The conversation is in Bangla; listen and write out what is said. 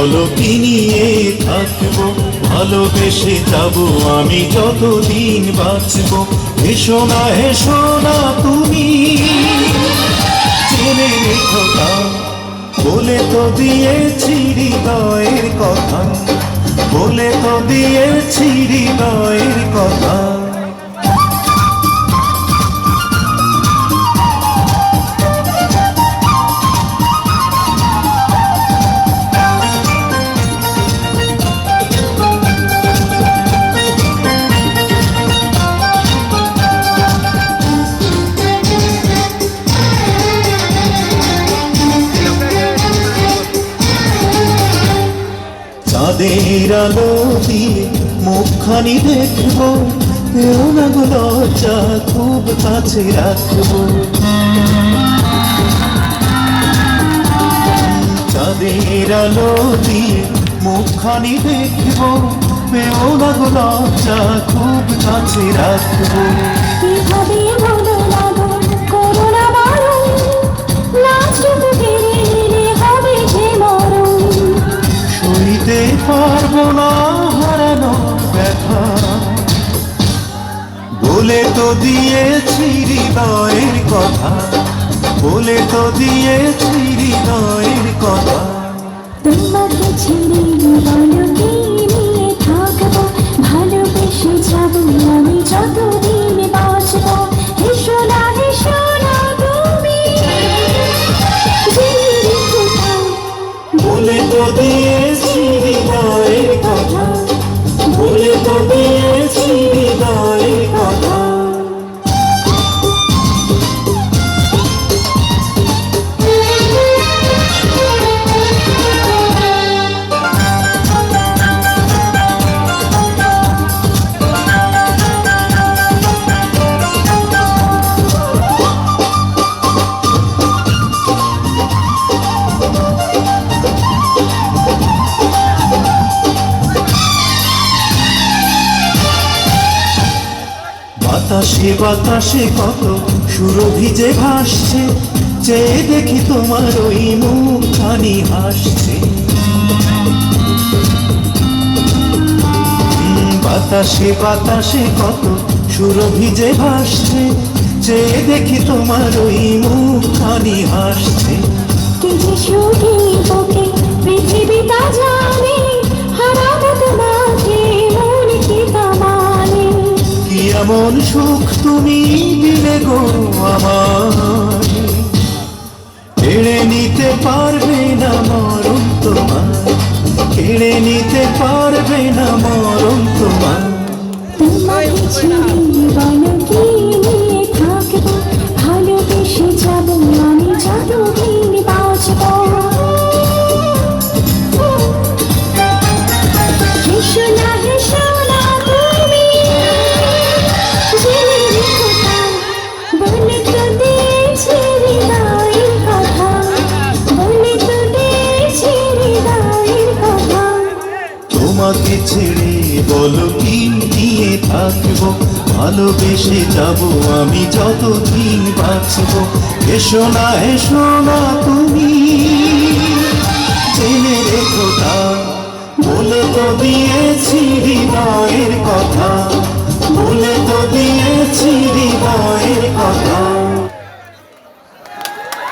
বলো কি নিয়ে থাকবো, ভালোবেসে যাবো আমি যতদিন বাঁচবো। হেসো না হেসো না তুমি, জেনে রেখো তা, বলে তো দিয়েছি হৃদয়ের কথা, বলে তো দিয়েছি হৃদয়ের কথা। চাঁদের আলো দিয়ে মুখখানি দেখবো, এও না গো লজ্জা, খুব কাছে রাখবো। চাঁদের আলো দিয়ে মুখখানি দেখবো, এও না গো লজ্জা, খুব কাছে রাখবো। কিভাবে বলো না গো, করো না বারণ, লাজটুকু কেড়ে নিলে হবে যে মরণ। সইতে পারবো না হারানো ব্যথা, বলে তো দিয়েছি হৃদয়ের কথা, বলে তো দিয়েছি হৃদয়ের কথা। তোমাকে ছেড়ে বলো কি নিয়ে থাকবো, ভালোবেসে যাবো আমি যতদিন বাঁচবো। হেসো না তুমি, জেনে রেখো তা, বলে তো দিয়েছি হৃদয়ের কথা, বলে তো দিয়েছি হৃদয়ের কথা। বাতাসে বাতাসে কত সুরভি যে ভাসছে, চেয়ে দেখি তোমার ওই মুখখানি হাসছে। বাতাসে বাতাসে কত সুরভি যে ভাসছে, চেয়ে দেখি তোমার ওই মুখখানি হাসছে। কে যে সুখী বুকে পৃথিবীটা জানে, হারাবো তোমাকে মন কি তা মানে। কি এমন সুখ তুমি দিলে গো আমার, কেড়ে নিতে পারবে না মরণ তোমার, কেড়ে নিতে পারবে না মরণ তোমার। তোমাকে ছেড়ে বলো কি নিয়ে থাকবো, ভালোবেসে যাবো আমি যতদিন বাঁচবো। হেসো না তুমি, জেনে রেখো তা, বলে তো দিয়েছি হৃদয়ের কথা, বলে তো দিয়েছি হৃদয়ের কথা। তোমাকে ছেড়ে বলো কি নিয়ে থাকবো, ভালোবেসে যাবো আমি যতদিন বাঁচবো। হেসো না তুমি, জেনে রেখো তা, বলে তো দিয়েছি হৃদয়ের কথা।